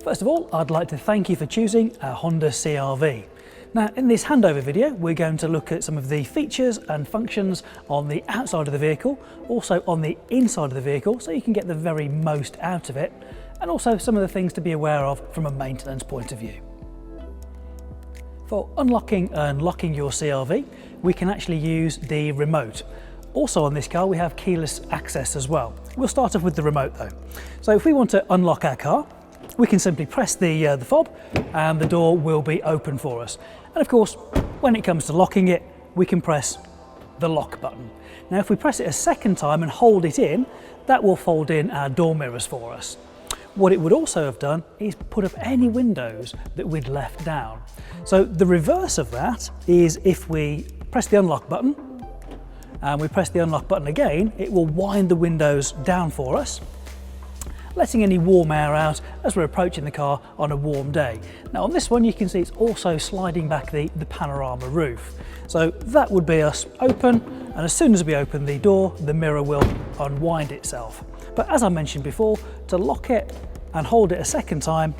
First of all, I'd like to thank you for choosing a Honda CRV. Now, in this handover video, we're going to look at some of the features and functions on the outside of the vehicle, also on the inside of the vehicle, so you can get the very most out of it, and also some of the things to be aware of from a maintenance point of view. For unlocking and locking your CRV, we can actually use the remote. Also on this car, we have keyless access as well. We'll start off with the remote though. So if we want to unlock our car, we can simply press the fob and the door will be open for us. And of course, when it comes to locking it, we can press the lock button. Now, if we press it a second time and hold it in, that will fold in our door mirrors for us. What it would also have done is put up any windows that we'd left down. So the reverse of that is if we press the unlock button and we press the unlock button again, it will wind the windows down for us, letting any warm air out as we're approaching the car on a warm day. Now on this one you can see it's also sliding back the panorama roof. So that would be us open, and as soon as we open the door, the mirror will unwind itself. But as I mentioned before, to lock it and hold it a second time,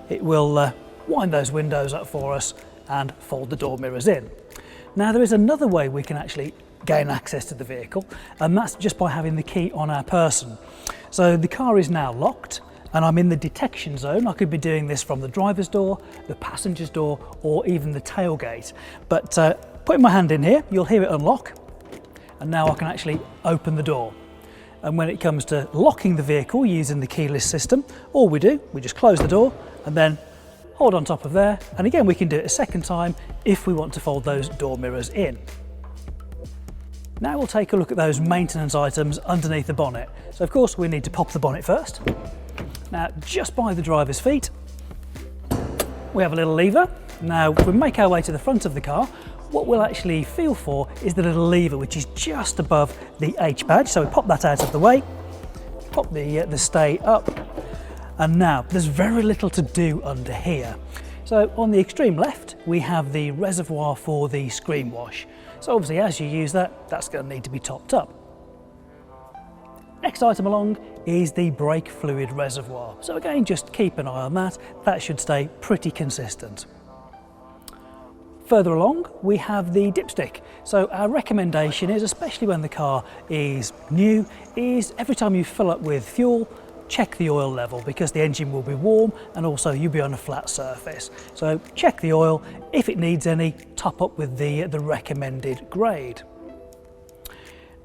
it will wind those windows up for us and fold the door mirrors in. Now there is another way we can actually gain access to the vehicle, and that's just by having the key on our person. So the car is now locked and I'm in the detection zone. I could be doing this from the driver's door, the passenger's door, or even the tailgate. But putting my hand in here, you'll hear it unlock, and now I can actually open the door. And when it comes to locking the vehicle using the keyless system, all we do, we just close the door and then hold on top of there. And again, we can do it a second time if we want to fold those door mirrors in. Now we'll take a look at those maintenance items underneath the bonnet. So of course we need to pop the bonnet first. Now just by the driver's feet, we have a little lever. Now if we make our way to the front of the car, what we'll actually feel for is the little lever which is just above the H badge. So we pop that out of the way, pop the stay up, and now there's very little to do under here. So on the extreme left, we have the reservoir for the screen wash. So obviously as you use that, that's going to need to be topped up. Next item along is the brake fluid reservoir. So again, just keep an eye on that. That should stay pretty consistent. Further along, we have the dipstick. So our recommendation is, especially when the car is new, is every time you fill up with fuel, check the oil level, because the engine will be warm and also you'll be on a flat surface. So check the oil. If it needs any, top up with the recommended grade.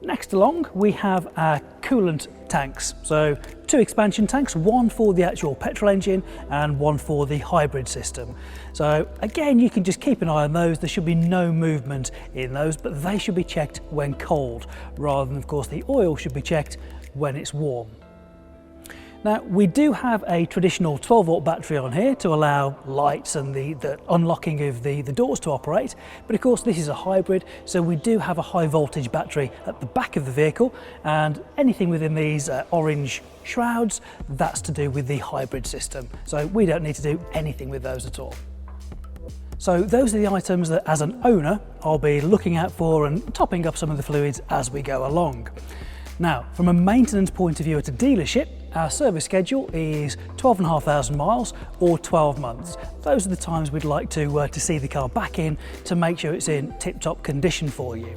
Next along, we have our coolant tanks. So 2 expansion tanks, one for the actual petrol engine and one for the hybrid system. So again, you can just keep an eye on those. There should be no movement in those, but they should be checked when cold, rather than of course the oil should be checked when it's warm. Now we do have a traditional 12-volt battery on here to allow lights and the unlocking of the doors to operate, but of course this is a hybrid, so we do have a high voltage battery at the back of the vehicle, and anything within these orange shrouds, that's to do with the hybrid system, so we don't need to do anything with those at all. So those are the items that as an owner I'll be looking out for and topping up some of the fluids as we go along. Now, from a maintenance point of view at a dealership, our service schedule is 12,500 miles or 12 months. Those are the times we'd like to see the car back in to make sure it's in tip-top condition for you.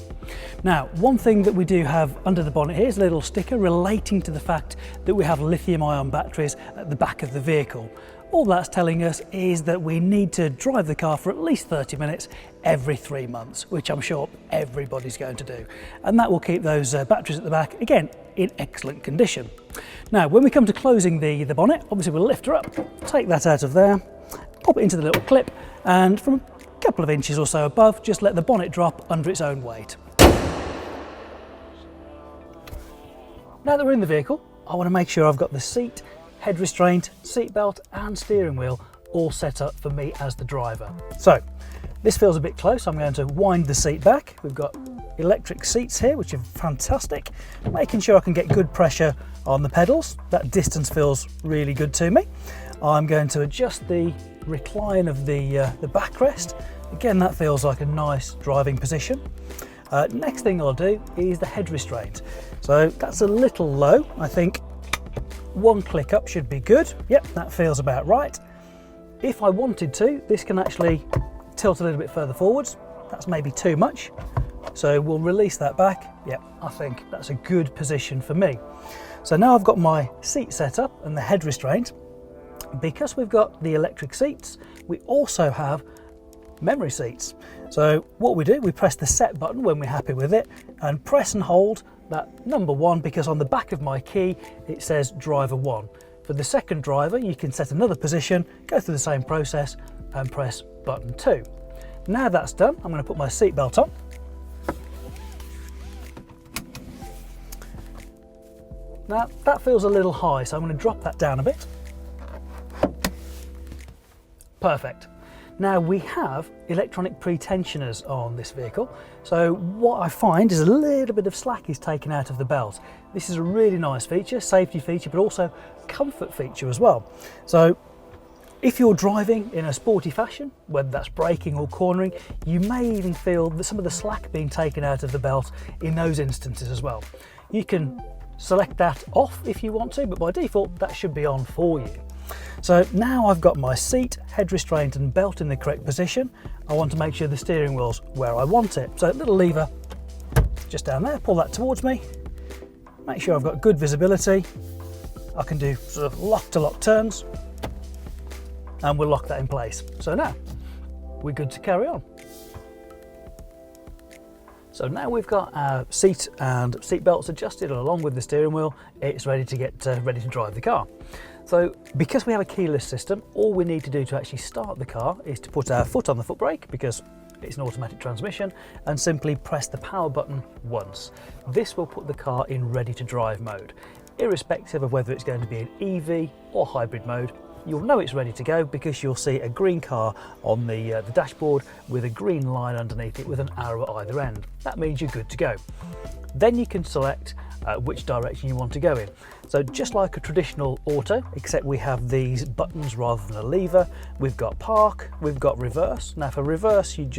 Now, one thing that we do have under the bonnet here is a little sticker relating to the fact that we have lithium-ion batteries at the back of the vehicle. All that's telling us is that we need to drive the car for at least 30 minutes every 3 months, which I'm sure everybody's going to do. And that will keep those batteries at the back, again, in excellent condition. Now, when we come to closing the bonnet, obviously we'll lift her up, take that out of there, pop it into the little clip, and from a couple of inches or so above, just let the bonnet drop under its own weight. Now that we're in the vehicle, I want to make sure I've got the seat, head restraint, seat belt and steering wheel all set up for me as the driver. So this feels a bit close. I'm going to wind the seat back. We've got electric seats here, which are fantastic, making sure I can get good pressure on the pedals. That distance feels really good to me. I'm going to adjust the recline of the backrest. Again, that feels like a nice driving position. Next thing I'll do is the head restraint. So that's a little low. I think one click up should be good. Yep, that feels about right. If I wanted to, this can actually tilt a little bit further forwards. That's maybe too much. So we'll release that back. Yep, I think that's a good position for me. So now I've got my seat set up and the head restraint. Because we've got the electric seats, we also have memory seats. So what we do, we press the set button when we're happy with it and press and hold that number 1, because on the back of my key it says driver 1. For the second driver, you can set another position, go through the same process and press button 2. Now that's done, I'm going to put my seat belt on. Now that feels a little high, so I'm going to drop that down a bit. Perfect. Now we have electronic pre-tensioners on this vehicle, so what I find is a little bit of slack is taken out of the belt. This is a really nice feature, safety feature, but also comfort feature as well. So if you're driving in a sporty fashion, whether that's braking or cornering, you may even feel that some of the slack being taken out of the belt in those instances as well. You can select that off if you want to, but by default that should be on for you. So now I've got my seat, head restraint and belt in the correct position. I want to make sure the steering wheel's where I want it. So a little lever just down there, pull that towards me. Make sure I've got good visibility. I can do sort of lock to lock turns and we'll lock that in place. So now we're good to carry on. So now we've got our seat and seat belts adjusted along with the steering wheel, it's ready to get ready to drive the car. So because we have a keyless system, all we need to do to actually start the car is to put our foot on the foot brake, because it's an automatic transmission, and simply press the power button once. This will put the car in ready to drive mode. Irrespective of whether it's going to be an EV or hybrid mode, you'll know it's ready to go because you'll see a green car on the dashboard with a green line underneath it with an arrow at either end. That means you're good to go. Then you can select which direction you want to go in. So just like a traditional auto, except we have these buttons rather than a lever. We've got park, we've got reverse. Now for reverse, you'd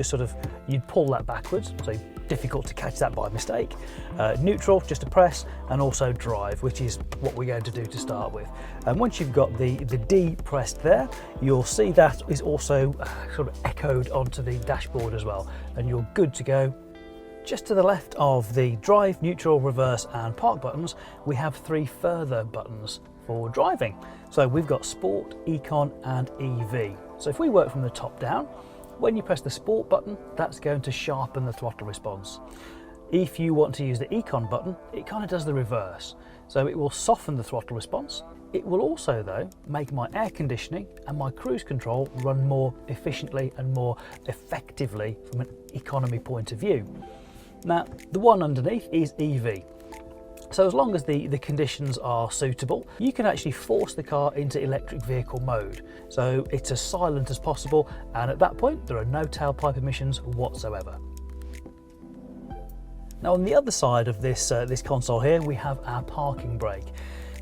pull that backwards, so difficult to catch that by mistake. Neutral, just a press, and also drive, which is what we're going to do to start with. And once you've got the D pressed there, you'll see that is also sort of echoed onto the dashboard as well, and you're good to go. Just to the left of the drive, neutral, reverse and park buttons, we have 3 further buttons for driving. So we've got Sport, Econ and EV. So if we work from the top down, when you press the Sport button, that's going to sharpen the throttle response. If you want to use the Econ button, it kind of does the reverse. So it will soften the throttle response. It will also, though, make my air conditioning and my cruise control run more efficiently and more effectively from an economy point of view. Now, the one underneath is EV. So as long as the conditions are suitable, you can actually force the car into electric vehicle mode. So it's as silent as possible, and at that point, there are no tailpipe emissions whatsoever. Now on the other side of this console here, we have our parking brake.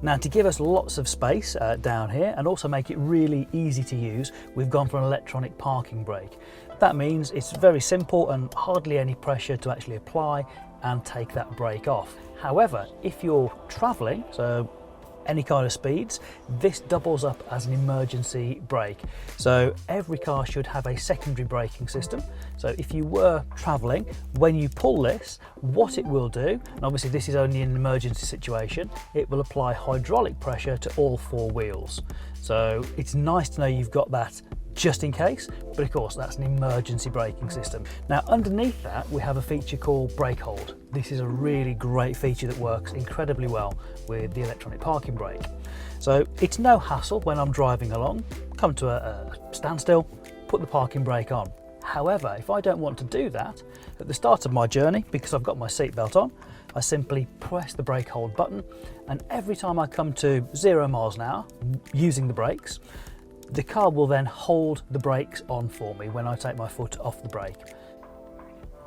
Now to give us lots of space down here and also make it really easy to use, we've gone for an electronic parking brake. That means it's very simple and hardly any pressure to actually apply and take that brake off. However, if you're traveling, so any kind of speeds, this doubles up as an emergency brake. So every car should have a secondary braking system. So if you were traveling, when you pull this, what it will do, and obviously this is only in an emergency situation, it will apply hydraulic pressure to all 4 wheels. So it's nice to know you've got that just in case, but of course that's an emergency braking system. Now underneath that we have a feature called brake hold. This is a really great feature that works incredibly well with the electronic parking brake. So it's no hassle when I'm driving along, come to a standstill, put the parking brake on. However, if I don't want to do that at the start of my journey, because I've got my seatbelt on, I simply press the brake hold button, and every time I come to 0 miles an hour using the brakes, the car will then hold the brakes on for me when I take my foot off the brake.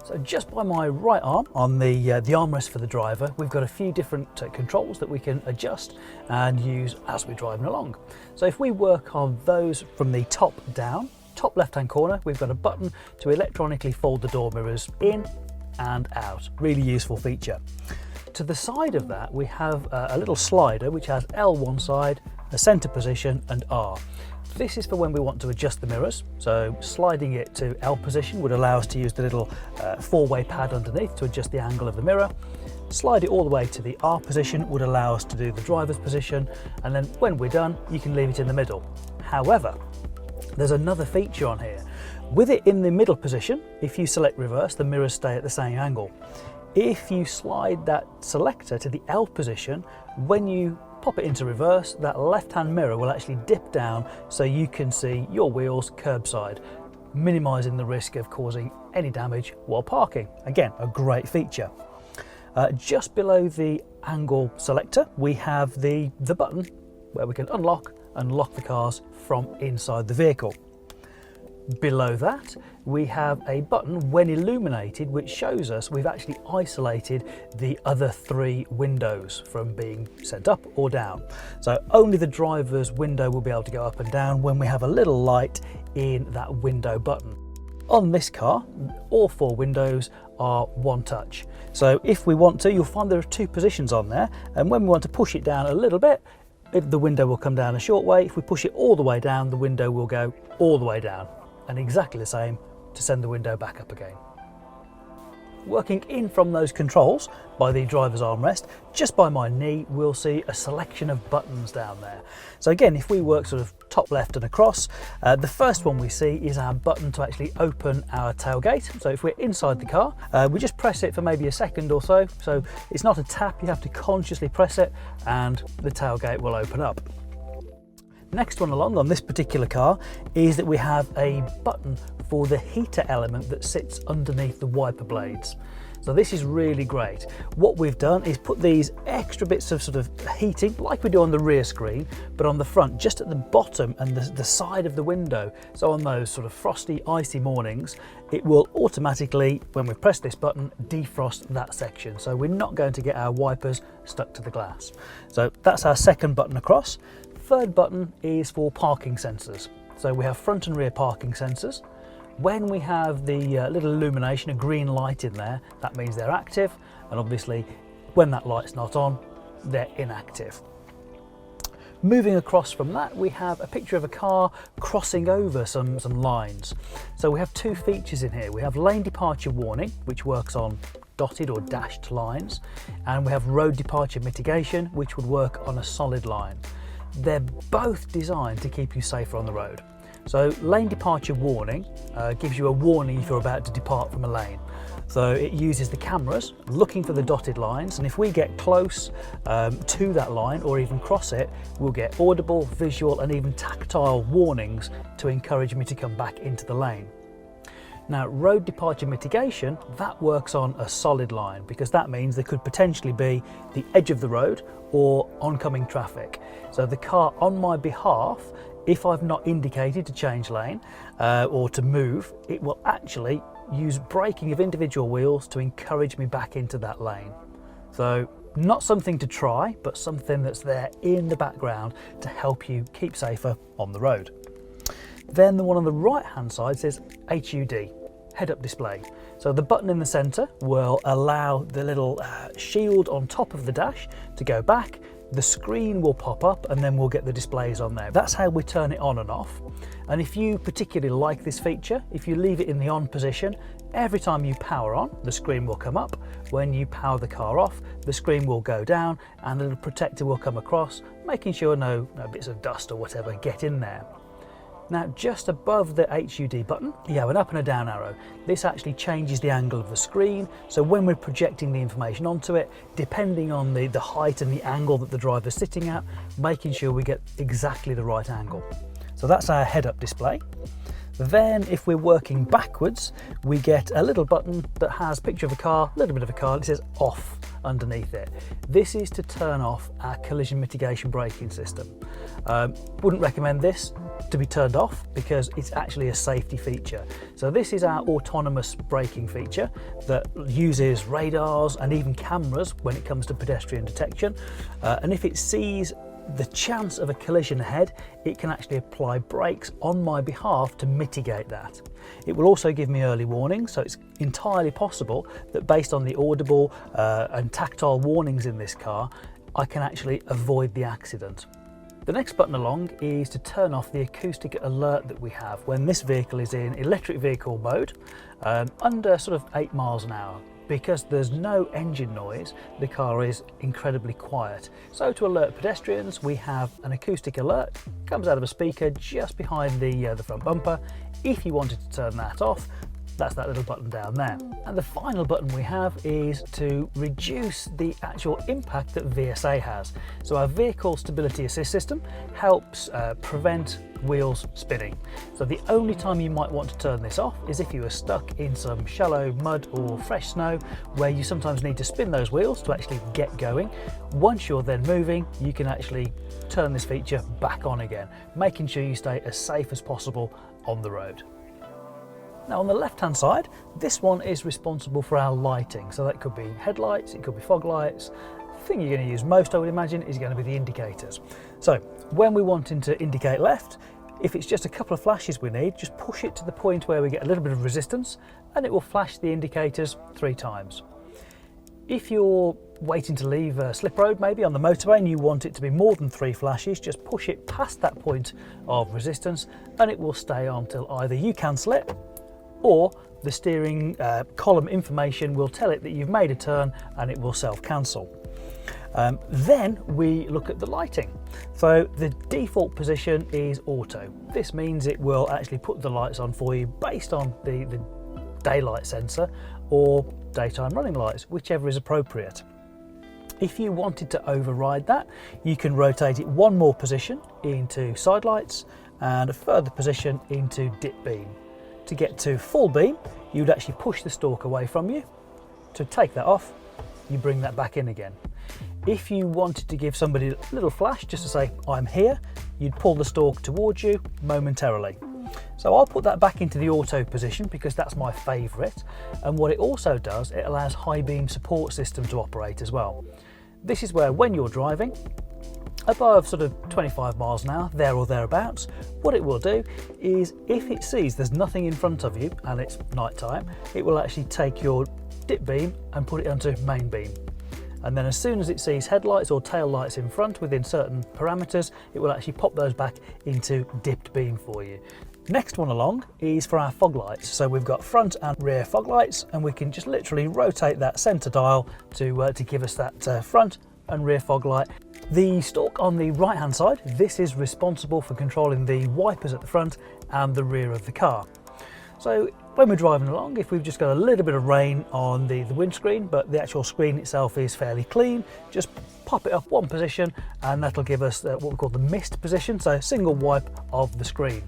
So just by my right arm on the armrest for the driver, we've got a few different controls that we can adjust and use as we're driving along. So if we work on those from the top down, top left hand corner, we've got a button to electronically fold the door mirrors in and out. Really useful feature. To the side of that, we have a little slider which has L one side, a centre position and R. This is for when we want to adjust the mirrors, so sliding it to L position would allow us to use the little four-way pad underneath to adjust the angle of the mirror. Slide it all the way to the R position would allow us to do the driver's position, and then when we're done you can leave it in the middle. However, there's another feature on here. With it in the middle position, if you select reverse, the mirrors stay at the same angle. If you slide that selector to the L position, when you pop it into reverse, that left-hand mirror will actually dip down so you can see your wheels curbside, minimising the risk of causing any damage while parking. Again, a great feature. Just below the angle selector, we have the button where we can unlock and lock the cars from inside the vehicle. Below that, we have a button when illuminated which shows us we've actually isolated the other three windows from being sent up or down. So only the driver's window will be able to go up and down when we have a little light in that window button. On this car, all four windows are one touch. So if we want to, you'll find there are two positions on there, and when we want to push it down a little bit, the window will come down a short way. If we push it all the way down, the window will go all the way down. And exactly the same to send the window back up again. Working in from those controls by the driver's armrest, just by my knee, we'll see a selection of buttons down there. So again, if we work sort of top left and across, the first one we see is our button to actually open our tailgate. So if we're inside the car, we just press it for maybe a second or so. So it's not a tap, you have to consciously press it and the tailgate will open up. Next one along on this particular car is that we have a button for the heater element that sits underneath the wiper blades. So this is really great. What we've done is put these extra bits of sort of heating, like we do on the rear screen, but on the front, just at the bottom and the side of the window. So on those sort of frosty, icy mornings, it will automatically, when we press this button, defrost that section. So we're not going to get our wipers stuck to the glass. So that's our second button across. Third button is for parking sensors. So we have front and rear parking sensors. When we have the little illumination, a green light in there, that means they're active, and obviously when that light's not on, they're inactive. Moving across from that, we have a picture of a car crossing over some lines. So we have two features in here. We have lane departure warning, which works on dotted or dashed lines, and we have road departure mitigation, which would work on a solid line. They're both designed to keep you safer on the road. So lane departure warning gives you a warning if you're about to depart from a lane. So it uses the cameras looking for the dotted lines, and if we get close to that line or even cross it, we'll get audible, visual and even tactile warnings to encourage me to come back into the lane. Now, road departure mitigation, that works on a solid line, because that means there could potentially be the edge of the road or oncoming traffic. So the car on my behalf, if I've not indicated to change lane or to move, it will actually use braking of individual wheels to encourage me back into that lane. So not something to try, but something that's there in the background to help you keep safer on the road. Then the one on the right hand side says HUD, head-up display. So the button in the centre will allow the little shield on top of the dash to go back, the screen will pop up and then we'll get the displays on there. That's how we turn it on and off. And if you particularly like this feature, if you leave it in the on position, every time you power on, the screen will come up. When you power the car off, the screen will go down and a little protector will come across, making sure no bits of dust or whatever get in there. Now, just above the HUD button, you have an up and a down arrow. This actually changes the angle of the screen, so when we're projecting the information onto it, depending on the height and the angle that the driver's sitting at, making sure we get exactly the right angle. So that's our head-up display. Then, if we're working backwards, we get a little button that has a picture of a car, a little bit of a car, and it says off underneath it. This is to turn off our collision mitigation braking system. Wouldn't recommend this to be turned off because it's actually a safety feature. So this is our autonomous braking feature that uses radars and even cameras when it comes to pedestrian detection. And if it sees the chance of a collision ahead, it can actually apply brakes on my behalf to mitigate that. It will also give me early warning, so it's entirely possible that based on the audible and tactile warnings in this car, I can actually avoid the accident. The next button along is to turn off the acoustic alert that we have when this vehicle is in electric vehicle mode under sort of 8 miles an hour. Because there's no engine noise, the car is incredibly quiet. So to alert pedestrians, we have an acoustic alert, comes out of a speaker just behind the front bumper. If you wanted to turn that off, that's that little button down there. And the final button we have is to reduce the actual impact that VSA has. So our vehicle stability assist system helps prevent wheels spinning. So the only time you might want to turn this off is if you are stuck in some shallow mud or fresh snow where you sometimes need to spin those wheels to actually get going. Once you're then moving, you can actually turn this feature back on again, making sure you stay as safe as possible on the road. Now on the left hand side, this one is responsible for our lighting. So that could be headlights, it could be fog lights. The thing you're going to use most, I would imagine, is going to be the indicators. So when we're wanting to indicate left, if it's just a couple of flashes we need, just push it to the point where we get a little bit of resistance and it will flash the indicators 3 times. If you're waiting to leave a slip road maybe on the motorway and you want it to be more than 3 flashes, just push it past that point of resistance and it will stay on till either you cancel it or the steering column information will tell it that you've made a turn and it will self-cancel. Then we look at the lighting. So the default position is auto. This means it will actually put the lights on for you based on the daylight sensor or daytime running lights, whichever is appropriate. If you wanted to override that, you can rotate it 1 more position into side lights and a further position into dip beam. To get to full beam, you would actually push the stalk away from you. To take that off, you bring that back in again. If you wanted to give somebody a little flash just to say, I'm here, you'd pull the stalk towards you momentarily. So I'll put that back into the auto position because that's my favourite. And what it also does, it allows high beam support system to operate as well. This is where when you're driving, above sort of 25 miles an hour, there or thereabouts, what it will do is if it sees there's nothing in front of you and it's night time, it will actually take your dip beam and put it onto main beam. And then as soon as it sees headlights or tail lights in front within certain parameters, it will actually pop those back into dipped beam for you. Next one along is for our fog lights. So we've got front and rear fog lights and we can just literally rotate that center dial to give us that front and rear fog light. The stalk on the right hand side, this is responsible for controlling the wipers at the front and the rear of the car. So when we're driving along, if we've just got a little bit of rain on the windscreen, but the actual screen itself is fairly clean, just pop it up 1 position and that'll give us what we call the mist position, so a single wipe of the screen.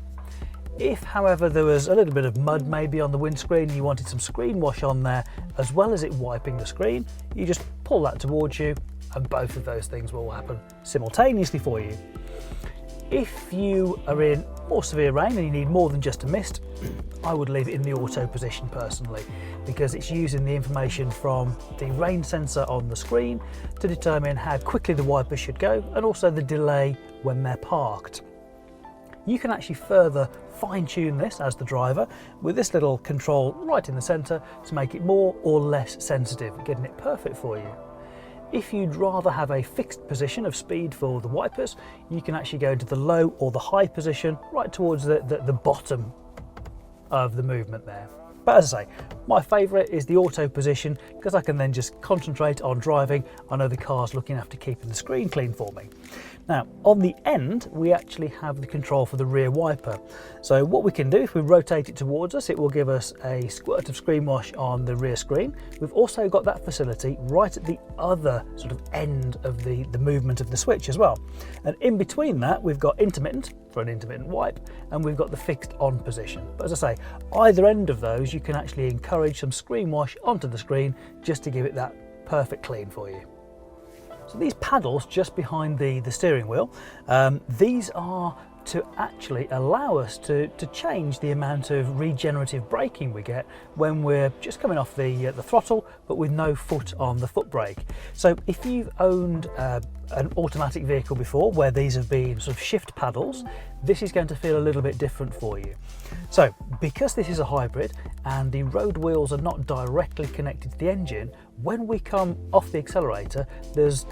If, however, there was a little bit of mud maybe on the windscreen and you wanted some screen wash on there, as well as it wiping the screen, you just pull that towards you and both of those things will happen simultaneously for you. If you are in more severe rain and you need more than just a mist, I would leave it in the auto position personally, because it's using the information from the rain sensor on the screen to determine how quickly the wipers should go and also the delay when they're parked. You can actually further fine-tune this as the driver with this little control right in the center to make it more or less sensitive, getting it perfect for you. If you'd rather have a fixed position of speed for the wipers, you can actually go into the low or the high position right towards the bottom of the movement there. But as I say, my favourite is the auto position because I can then just concentrate on driving. I know the car's looking after keeping the screen clean for me. Now, on the end, we actually have the control for the rear wiper. So what we can do, if we rotate it towards us, it will give us a squirt of screen wash on the rear screen. We've also got that facility right at the other sort of end of the movement of the switch as well. And in between that, we've got intermittent for an intermittent wipe, and we've got the fixed on position. But as I say, either end of those, you can actually encourage some screen wash onto the screen just to give it that perfect clean for you. So these paddles just behind the steering wheel, these are to actually allow us to change the amount of regenerative braking we get when we're just coming off the throttle but with no foot on the foot brake. So if you've owned a an automatic vehicle before where these have been sort of shift paddles, this is going to feel a little bit different for you. So because this is a hybrid and the road wheels are not directly connected to the engine, when we come off the accelerator, there's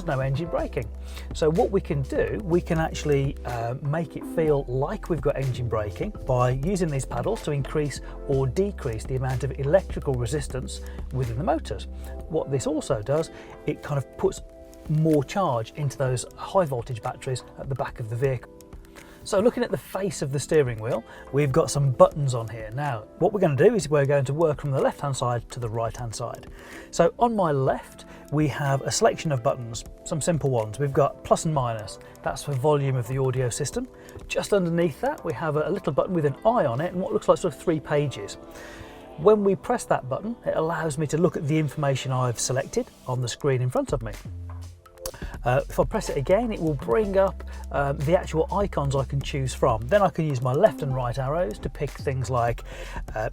no engine braking. So what we can do, we can actually make it feel like we've got engine braking by using these paddles to increase or decrease the amount of electrical resistance within the motors. What this also does, it kind of puts more charge into those high voltage batteries at the back of the vehicle. So looking at the face of the steering wheel, we've got some buttons on here. Now, what we're going to do is we're going to work from the left-hand side to the right-hand side. So on my left, we have a selection of buttons, some simple ones. We've got plus and minus, that's for volume of the audio system. Just underneath that, we have a little button with an eye on it and what looks like sort of 3 pages. When we press that button, it allows me to look at the information I've selected on the screen in front of me. If I press it again, it will bring up the actual icons I can choose from. Then I can use my left and right arrows to pick things like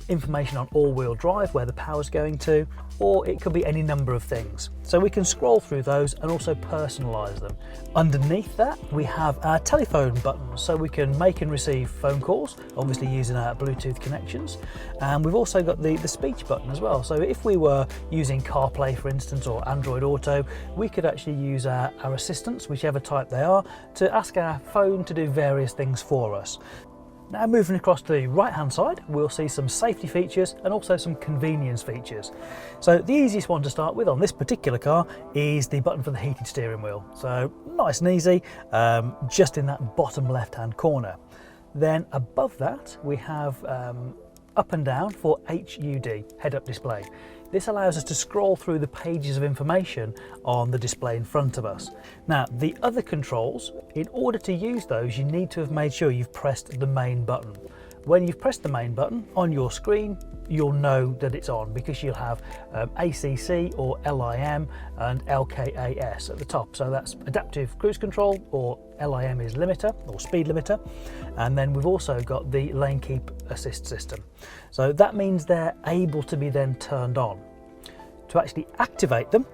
information on all-wheel drive, where the power's going to, or it could be any number of things. So we can scroll through those and also personalize them. Underneath that, we have our telephone buttons, so we can make and receive phone calls, obviously using our Bluetooth connections. And we've also got the speech button as well. So if we were using CarPlay, for instance, or Android Auto, we could actually use our assistants, whichever type they are, to ask our phone to do various things for us. Now moving across to the right hand side, we'll see some safety features and also some convenience features. So the easiest one to start with on this particular car is the button for the heated steering wheel. So nice and easy, just in that bottom left hand corner. Then above that we have up and down for HUD, head-up display. This allows us to scroll through the pages of information on the display in front of us. Now, the other controls, in order to use those, you need to have made sure you've pressed the main button. When you've pressed the main button on your screen, you'll know that it's on because you'll have ACC or LIM and LKAS at the top. So that's adaptive cruise control, or LIM is limiter or speed limiter. And then we've also got the lane keep assist system. So that means they're able to be then turned on. To actually activate them,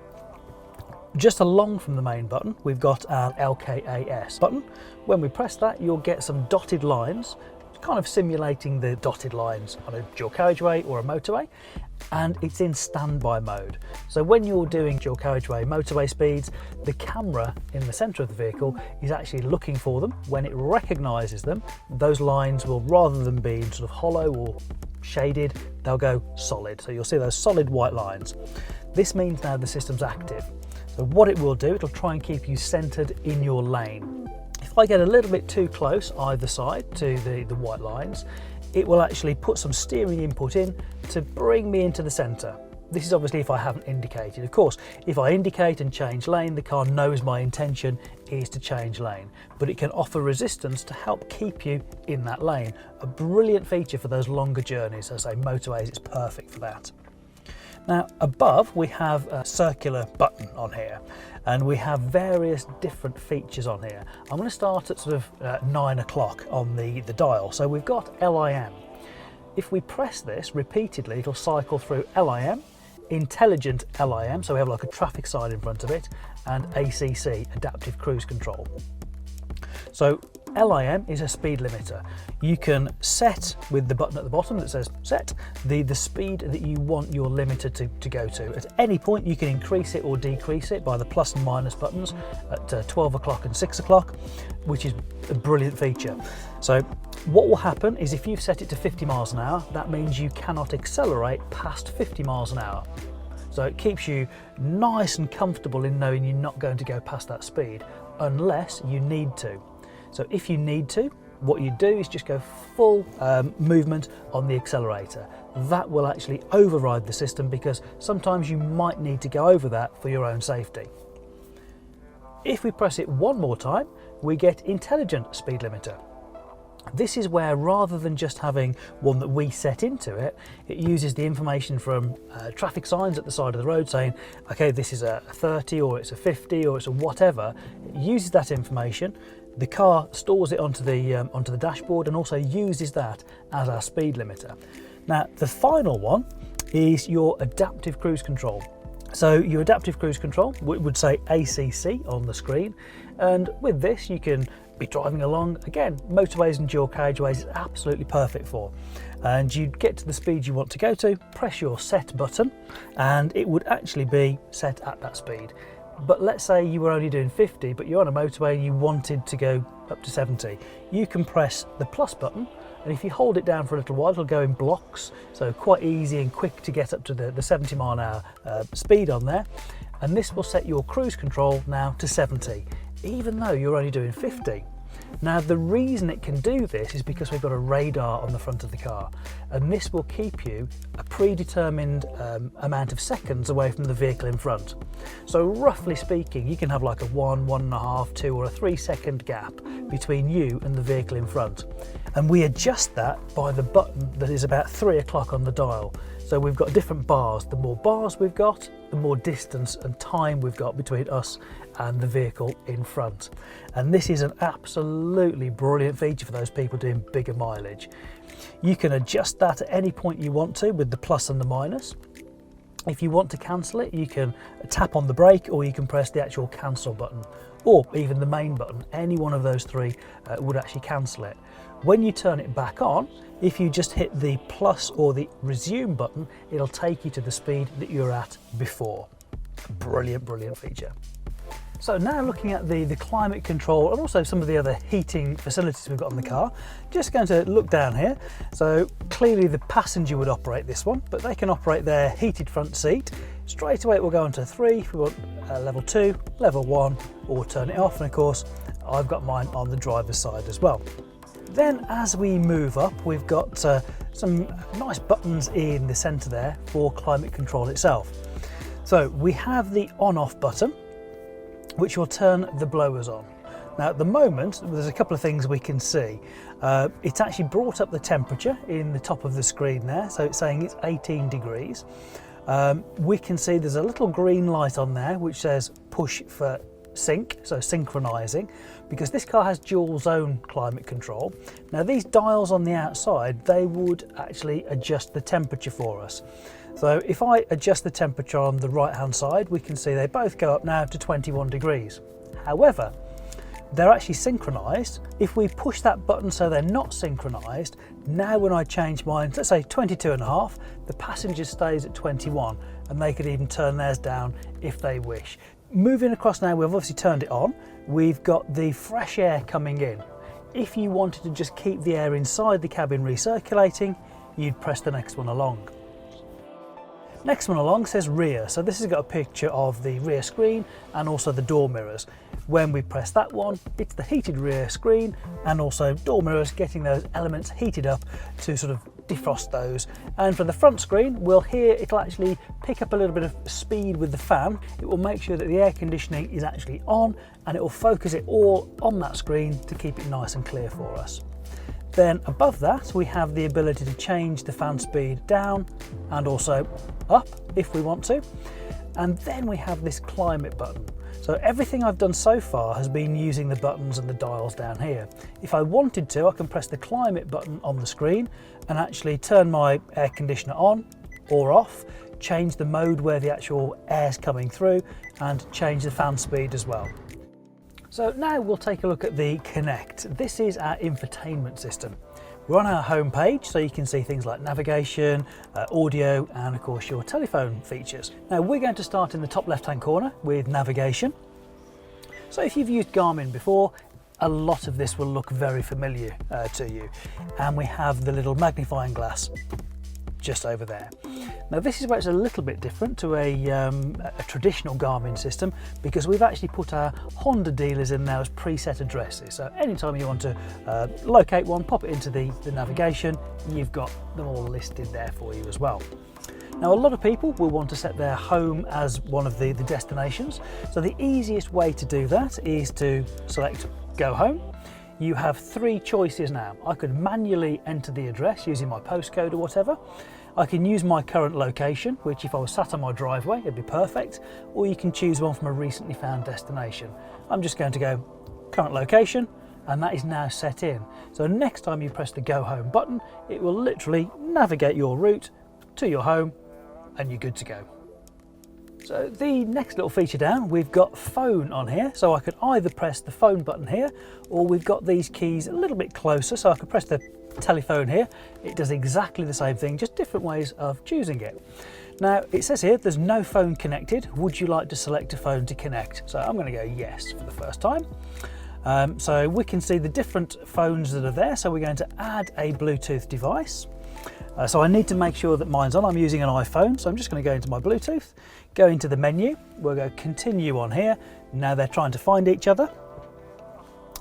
just along from the main button, we've got our LKAS button. When we press that, you'll get some dotted lines, kind of simulating the dotted lines on a dual carriageway or a motorway, and it's in standby mode. So when you're doing dual carriageway motorway speeds, the camera in the centre of the vehicle is actually looking for them. When it recognises them, those lines will, rather than being sort of hollow or shaded, they'll go solid. So you'll see those solid white lines. This means now the system's active. So what it will do, it'll try and keep you centred in your lane. If I get a little bit too close either side to the white lines, it will actually put some steering input in to bring me into the centre. This is obviously if I haven't indicated. Of course, if I indicate and change lane, the car knows my intention is to change lane, but it can offer resistance to help keep you in that lane. A brilliant feature for those longer journeys. As I say, motorways, it's perfect for that. Now above we have a circular button on here, and we have various different features on here. I'm going to start at sort of 9 o'clock on the dial. So we've got LIM. If we press this repeatedly, it'll cycle through LIM, intelligent LIM, so we have like a traffic sign in front of it, and ACC, adaptive cruise control. So LIM is a speed limiter. You can set with the button at the bottom that says set the speed that you want your limiter to go to. At any point you can increase it or decrease it by the plus and minus buttons at 12 o'clock and 6 o'clock, which is a brilliant feature. So what will happen is if you've set it to 50 miles an hour, that means you cannot accelerate past 50 miles an hour. So it keeps you nice and comfortable in knowing you're not going to go past that speed unless you need to. So if you need to, what you do is just go full movement on the accelerator. That will actually override the system because sometimes you might need to go over that for your own safety. If we press it one more time, we get intelligent speed limiter. This is where, rather than just having one that we set into it, it uses the information from traffic signs at the side of the road saying, okay, this is a 30 or it's a 50 or it's a whatever. It uses that information. The car stores it onto the dashboard and also uses that as our speed limiter. Now, the final one is your adaptive cruise control. So your adaptive cruise control would say ACC on the screen, and with this you can be driving along. Again, motorways and dual carriageways is absolutely perfect for. And you'd get to the speed you want to go to, press your set button, and it would actually be set at that speed. But let's say you were only doing 50, but you're on a motorway and you wanted to go up to 70. You can press the plus button, and if you hold it down for a little while, it'll go in blocks. So quite easy and quick to get up to the 70 mile an hour speed on there. And this will set your cruise control now to 70, even though you're only doing 50. Now, the reason it can do this is because we've got a radar on the front of the car, and this will keep you a predetermined amount of seconds away from the vehicle in front. So roughly speaking, you can have like a 1, 1.5, 2 or a 3 second gap between you and the vehicle in front. And we adjust that by the button that is about 3 o'clock on the dial. So we've got different bars. The more bars we've got, the more distance and time we've got between us and the vehicle in front. And this is an absolutely brilliant feature for those people doing bigger mileage. You can adjust that at any point you want to with the plus and the minus. If you want to cancel it, you can tap on the brake, or you can press the actual cancel button, or even the main button. Any one of those three would actually cancel it. When you turn it back on, if you just hit the plus or the resume button, it'll take you to the speed that you're at before. Brilliant, brilliant feature. So now looking at the climate control and also some of the other heating facilities we've got on the car, just going to look down here. So clearly the passenger would operate this one, but they can operate their heated front seat. Straight away it will go on to 3 if we want level 2, level 1, or turn it off. And of course, I've got mine on the driver's side as well. Then as we move up, we've got some nice buttons in the center there for climate control itself. So we have the on-off button, which will turn the blowers on. Now at the moment, there's a couple of things we can see. It's actually brought up the temperature in the top of the screen there, so it's saying it's 18 degrees. We can see there's a little green light on there which says push for sync, so synchronizing, because this car has dual zone climate control. Now these dials on the outside, they would actually adjust the temperature for us. So if I adjust the temperature on the right hand side, we can see they both go up now to 21 degrees. However, they're actually synchronized. If we push that button so they're not synchronized, now when I change mine, let's say 22.5, the passenger stays at 21, and they could even turn theirs down if they wish. Moving across now, we've obviously turned it on. We've got the fresh air coming in. If you wanted to just keep the air inside the cabin recirculating, you'd press the next one along. Next one along says rear, so this has got a picture of the rear screen and also the door mirrors. When we press that one, it's the heated rear screen and also door mirrors, getting those elements heated up to sort of defrost those. And for the front screen, we'll hear it'll actually pick up a little bit of speed with the fan. It will make sure that the air conditioning is actually on, and it will focus it all on that screen to keep it nice and clear for us. Then above that, we have the ability to change the fan speed down and also up if we want to. And then we have this climate button. So everything I've done so far has been using the buttons and the dials down here. If I wanted to, I can press the climate button on the screen and actually turn my air conditioner on or off, change the mode where the actual air's coming through, and change the fan speed as well. So now we'll take a look at the Connect. This is our infotainment system. We're on our home page, so you can see things like navigation, audio, and of course your telephone features. Now we're going to start in the top left-hand corner with navigation. So if you've used Garmin before, a lot of this will look very familiar to you. And we have the little magnifying glass just over there. Now this is where it's a little bit different to a traditional Garmin system, because we've actually put our Honda dealers in there as preset addresses. So anytime you want to locate one, pop it into the navigation, you've got them all listed there for you as well. Now a lot of people will want to set their home as one of the destinations. So the easiest way to do that is to select Go Home. You have 3 choices now. I could manually enter the address using my postcode or whatever. I can use my current location, which if I was sat on my driveway, it'd be perfect. Or you can choose one from a recently found destination. I'm just going to go current location, and that is now set in. So next time you press the Go Home button, it will literally navigate your route to your home, and you're good to go. So the next little feature down, we've got phone on here. So I could either press the phone button here, or we've got these keys a little bit closer. So I could press the telephone here. It does exactly the same thing, just different ways of choosing it. Now it says here there's no phone connected. Would you like to select a phone to connect? So I'm going to go yes for the first time. So we can see the different phones that are there. So we're going to add a Bluetooth device. So I need to make sure that mine's on. I'm using an iPhone, so I'm just going to go into my Bluetooth, go into the menu, we'll go continue on here. Now they're trying to find each other.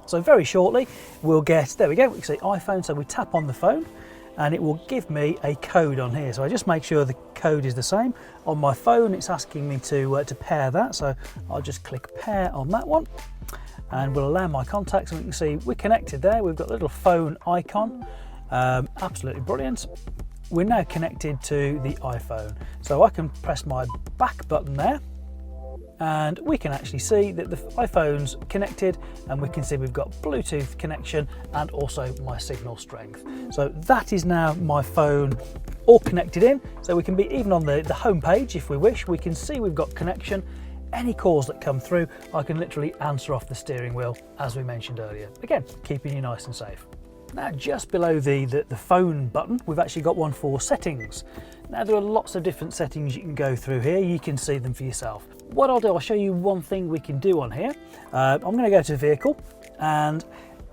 So very shortly we'll get, there we go, we can see iPhone, so we tap on the phone and it will give me a code on here. So I just make sure the code is the same. On my phone it's asking me to pair that, so I'll just click pair on that one and we'll allow my contacts, and we can see we're connected there. We've got a little phone icon, absolutely brilliant. We're now connected to the iPhone. So I can press my back button there and we can actually see that the iPhone's connected, and we can see we've got Bluetooth connection and also my signal strength. So that is now my phone all connected in. So we can be even on the home page if we wish. We can see we've got connection. Any calls that come through, I can literally answer off the steering wheel, as we mentioned earlier. Again, keeping you nice and safe. Now just below the phone button, we've actually got one for settings. Now there are lots of different settings you can go through here. You can see them for yourself. What I'll do, I'll show you one thing we can do on here. I'm going to go to vehicle, and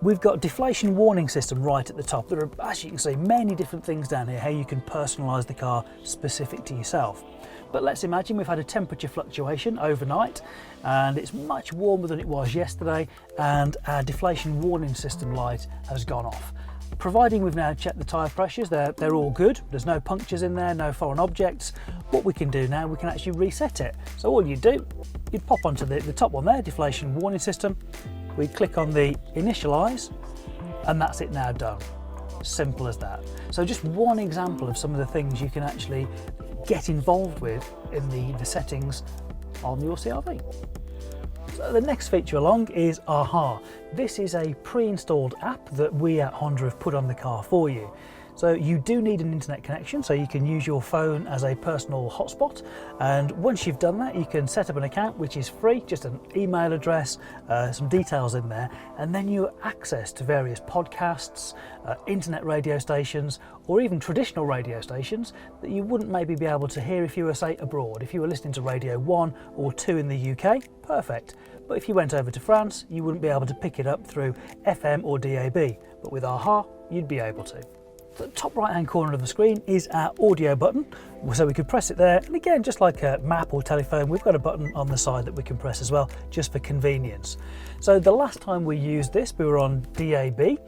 we've got deflation warning system right at the top. There are, as you can see, many different things down here, how you can personalise the car specific to yourself. But let's imagine we've had a temperature fluctuation overnight and it's much warmer than it was yesterday, and our deflation warning system light has gone off. Providing we've now checked the tyre pressures, they're all good. There's no punctures in there, no foreign objects. What we can do now, we can actually reset it. So all you do, you'd pop onto the top one there, deflation warning system. We click on the initialize, and that's it now done. Simple as that. So just one example of some of the things you can actually get involved with in the settings on your CRV. So the next feature along is AHA. This is a pre-installed app that we at Honda have put on the car for you. So you do need an internet connection, so you can use your phone as a personal hotspot, and once you've done that you can set up an account which is free, just an email address, some details in there, and then you have access to various podcasts, internet radio stations, or even traditional radio stations that you wouldn't maybe be able to hear if you were, say, abroad. If you were listening to Radio 1 or 2 in the UK, perfect. But if you went over to France, you wouldn't be able to pick it up through FM or DAB, but with AHA you'd be able to. The top right hand corner of the screen is our audio button, so we could press it there, and again, just like a map or telephone, we've got a button on the side that we can press as well, just for convenience. So the last time we used this, we were on DAB.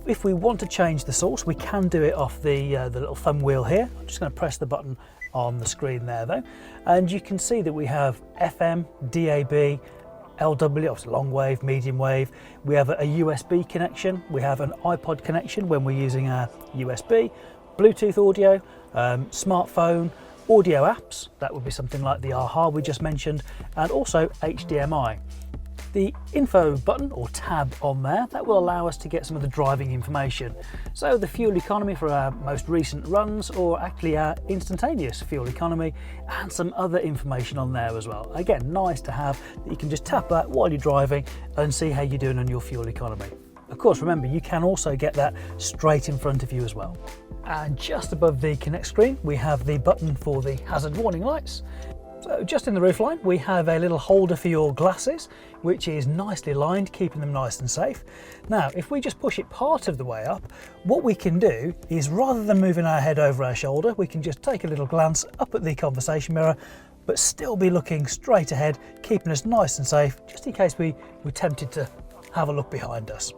If we want to change the source, we can do it off the little thumb wheel here. I'm just going to press the button on the screen there though, and you can see that we have FM, DAB, LW, obviously long wave, medium wave. We have a USB connection. We have an iPod connection when we're using our USB, Bluetooth audio, smartphone, audio apps. That would be something like the AHA we just mentioned, and also HDMI. The info button or tab on there, that will allow us to get some of the driving information. So the fuel economy for our most recent runs, or actually our instantaneous fuel economy, and some other information on there as well. Again, nice to have, that you can just tap that while you're driving and see how you're doing on your fuel economy. Of course, remember, you can also get that straight in front of you as well. And just above the Connect screen, we have the button for the hazard warning lights. So just in the roofline, we have a little holder for your glasses, which is nicely lined, keeping them nice and safe. Now, if we just push it part of the way up, what we can do is, rather than moving our head over our shoulder, we can just take a little glance up at the conversation mirror, but still be looking straight ahead, keeping us nice and safe, just in case we're tempted to have a look behind us.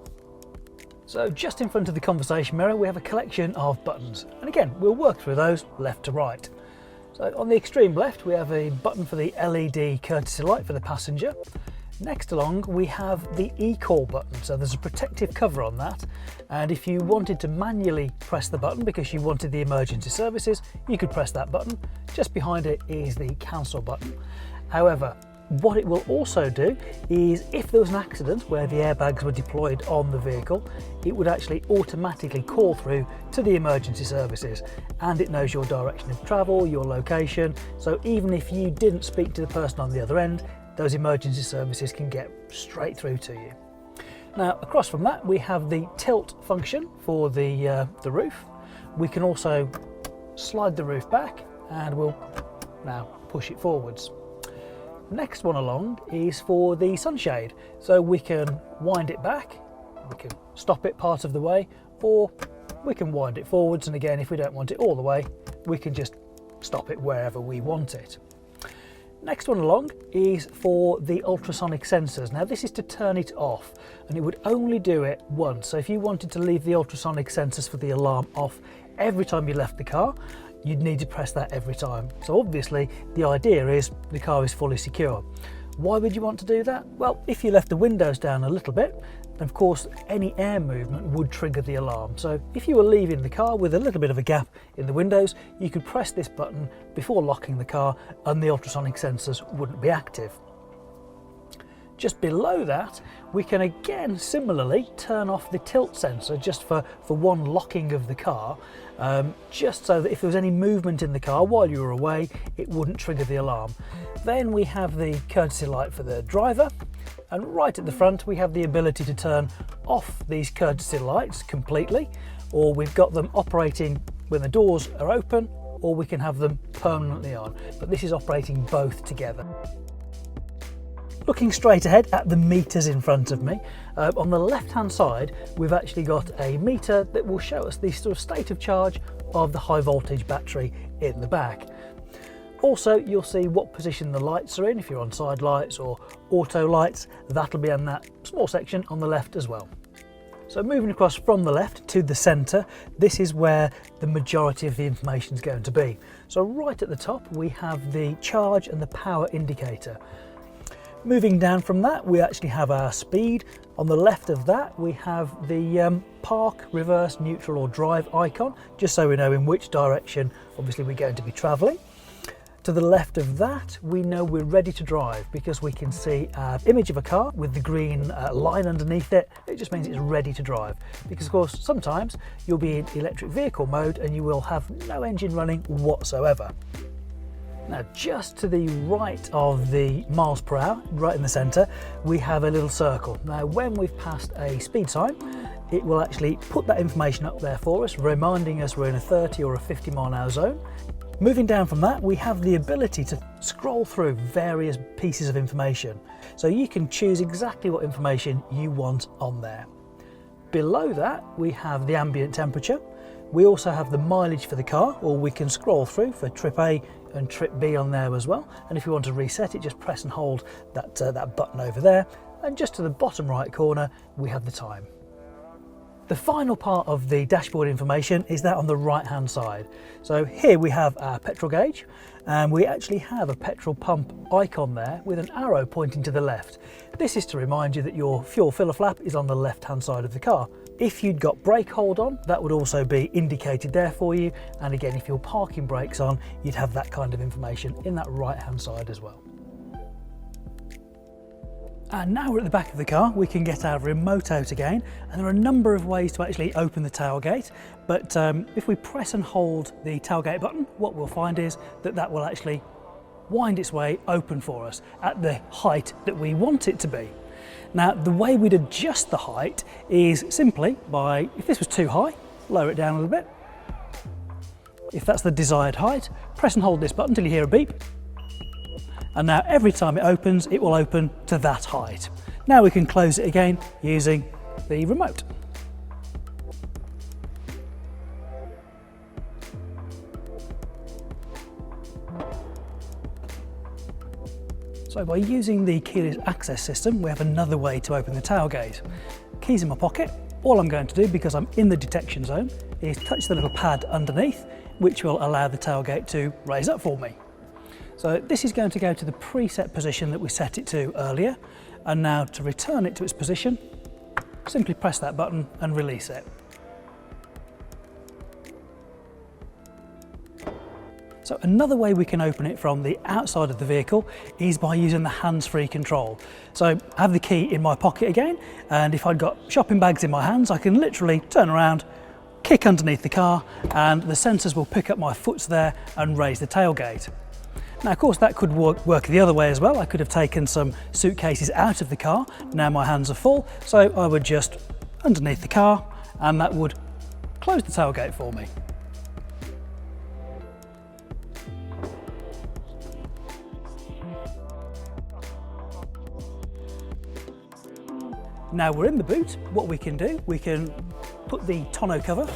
So just in front of the conversation mirror, we have a collection of buttons. And again, we'll work through those left to right. So on the extreme left, we have a button for the LED courtesy light for the passenger. Next along, we have the e-call button. So there's a protective cover on that. And if you wanted to manually press the button because you wanted the emergency services, you could press that button. Just behind it is the cancel button. However, What it will also do is, if there was an accident where the airbags were deployed on the vehicle, it would actually automatically call through to the emergency services, and it knows your direction of travel, your location, so even if you didn't speak to the person on the other end, those emergency services can get straight through to you. Now, across from that, we have the tilt function for the roof. We can also slide the roof back, and we'll now push it forwards. Next one along is for the sunshade. So we can wind it back, we can stop it part of the way, or we can wind it forwards, and again, if we don't want it all the way, we can just stop it wherever we want it. Next one along is for the ultrasonic sensors. Now this is to turn it off, and it would only do it once. So if you wanted to leave the ultrasonic sensors for the alarm off every time you left the car, you'd need to press that every time. So obviously the idea is the car is fully secure. Why would you want to do that? Well, if you left the windows down a little bit, of course any air movement would trigger the alarm. So if you were leaving the car with a little bit of a gap in the windows, you could press this button before locking the car and the ultrasonic sensors wouldn't be active. Just below that, we can again similarly turn off the tilt sensor just for one locking of the car, just so that if there was any movement in the car while you were away, it wouldn't trigger the alarm. Then we have the courtesy light for the driver, and right at the front we have the ability to turn off these courtesy lights completely, or we've got them operating when the doors are open, or we can have them permanently on, but this is operating both together. Looking straight ahead at the meters in front of me, on the left hand side we've actually got a meter that will show us the sort of state of charge of the high voltage battery in the back. Also, you'll see what position the lights are in. If you're on side lights or auto lights, that'll be on that small section on the left as well. So moving across from the left to the centre, this is where the majority of the information is going to be. So right at the top we have the charge and the power indicator. Moving down from that, we actually have our speed. On the left of that, we have the park, reverse, neutral or drive icon, just so we know in which direction obviously we're going to be travelling. To the left of that, we know we're ready to drive because we can see an image of a car with the green line underneath it. It just means it's ready to drive, because of course sometimes you'll be in electric vehicle mode and you will have no engine running whatsoever. Now, just to the right of the miles per hour, right in the centre, we have a little circle. Now, when we've passed a speed sign, it will actually put that information up there for us, reminding us we're in a 30 or a 50 mile an hour zone. Moving down from that, we have the ability to scroll through various pieces of information. So you can choose exactly what information you want on there. Below that, we have the ambient temperature. We also have the mileage for the car, or we can scroll through for trip A and trip B on there as well. And if you want to reset it, just press and hold that button over there. And just to the bottom right corner, we have the time. The final part of the dashboard information is that on the right hand side. So here we have our petrol gauge, and we actually have a petrol pump icon there with an arrow pointing to the left. This is to remind you that your fuel filler flap is on the left hand side of the car. If you'd got brake hold on, that would also be indicated there for you, and again, if your parking brake's on, you'd have that kind of information in that right hand side as well. And now we're at the back of the car, we can get our remote out again, and there are a number of ways to actually open the tailgate, but if we press and hold the tailgate button, what we'll find is that will actually wind its way open for us at the height that we want it to be. Now, the way we'd adjust the height is simply by, if this was too high, lower it down a little bit. If that's the desired height, press and hold this button until you hear a beep. And now every time it opens, it will open to that height. Now we can close it again using the remote. So by using the keyless access system, we have another way to open the tailgate. Keys in my pocket. All I'm going to do, because I'm in the detection zone, is touch the little pad underneath, which will allow the tailgate to raise up for me. So this is going to go to the preset position that we set it to earlier. And now to return it to its position, simply press that button and release it. So another way we can open it from the outside of the vehicle is by using the hands-free control. So I have the key in my pocket again, and if I've got shopping bags in my hands, I can literally turn around, kick underneath the car, and the sensors will pick up my foot there and raise the tailgate. Now, of course, that could work the other way as well. I could have taken some suitcases out of the car. Now my hands are full, so I would just underneath the car, and that would close the tailgate for me. Now we're in the boot, what we can do, we can put the tonneau cover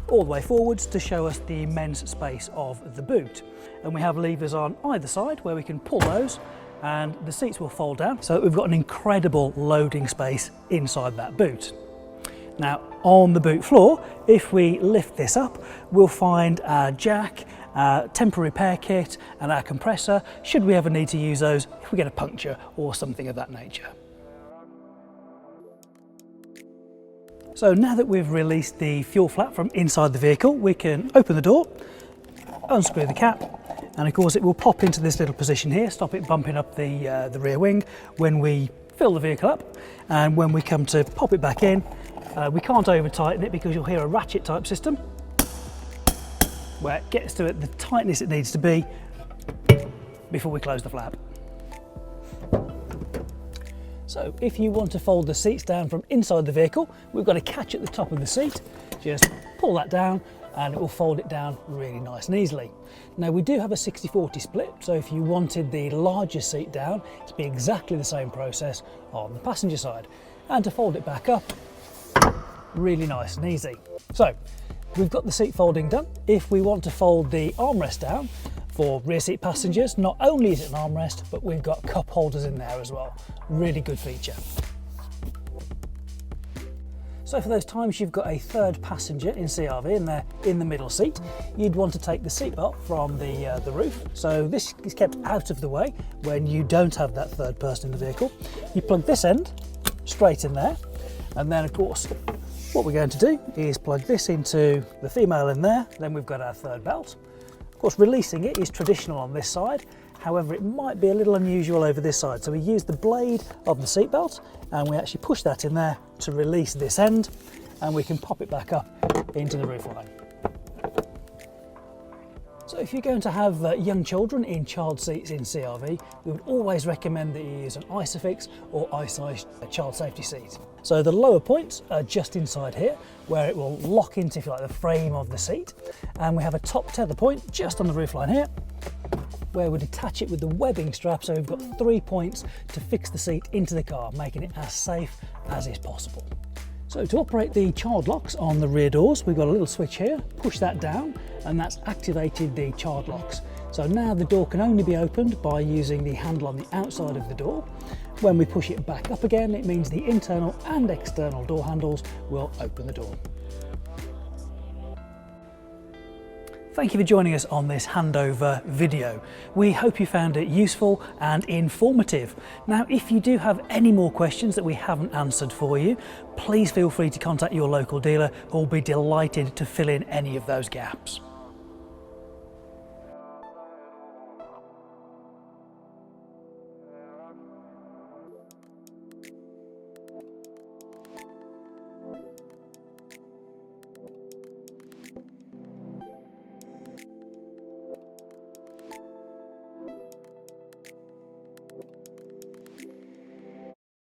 all the way forwards to show us the immense space of the boot. And we have levers on either side where we can pull those and the seats will fold down. So we've got an incredible loading space inside that boot. Now on the boot floor, if we lift this up, we'll find our jack, our temporary repair kit and our compressor, should we ever need to use those if we get a puncture or something of that nature. So now that we've released the fuel flap from inside the vehicle, we can open the door, unscrew the cap, and of course it will pop into this little position here, stop it bumping up the rear wing when we fill the vehicle up. And when we come to pop it back in, we can't over tighten it because you'll hear a ratchet type system where it gets to the tightness it needs to be before we close the flap. So if you want to fold the seats down from inside the vehicle, we've got a catch at the top of the seat. Just pull that down and it will fold it down really nice and easily. Now we do have a 60-40 split, so if you wanted the larger seat down, it'd be exactly the same process on the passenger side. And to fold it back up, really nice and easy. So we've got the seat folding done. If we want to fold the armrest down, for rear seat passengers, not only is it an armrest, but we've got cup holders in there as well. Really good feature. So for those times you've got a third passenger in CRV and they're in the middle seat, you'd want to take the seatbelt from the roof. So this is kept out of the way when you don't have that third person in the vehicle. You plug this end straight in there, and then of course what we're going to do is plug this into the female in there. Then we've got our third belt. Of course, releasing it is traditional on this side. However, it might be a little unusual over this side. So we use the blade of the seatbelt and we actually push that in there to release this end, and we can pop it back up into the roofline. So if you're going to have young children in child seats in CRV, we would always recommend that you use an Isofix or iSize child safety seat. So the lower points are just inside here, where it will lock into, if you like, the frame of the seat. And we have a top tether point just on the roofline here, where we detach it with the webbing strap. So we've got 3 points to fix the seat into the car, making it as safe as is possible. So to operate the child locks on the rear doors, we've got a little switch here, push that down, and that's activated the child locks. So now the door can only be opened by using the handle on the outside of the door. When we push it back up again, it means the internal and external door handles will open the door. Thank you for joining us on this handover video. We hope you found it useful and informative. Now, if you do have any more questions that we haven't answered for you, please feel free to contact your local dealer, who will be delighted to fill in any of those gaps.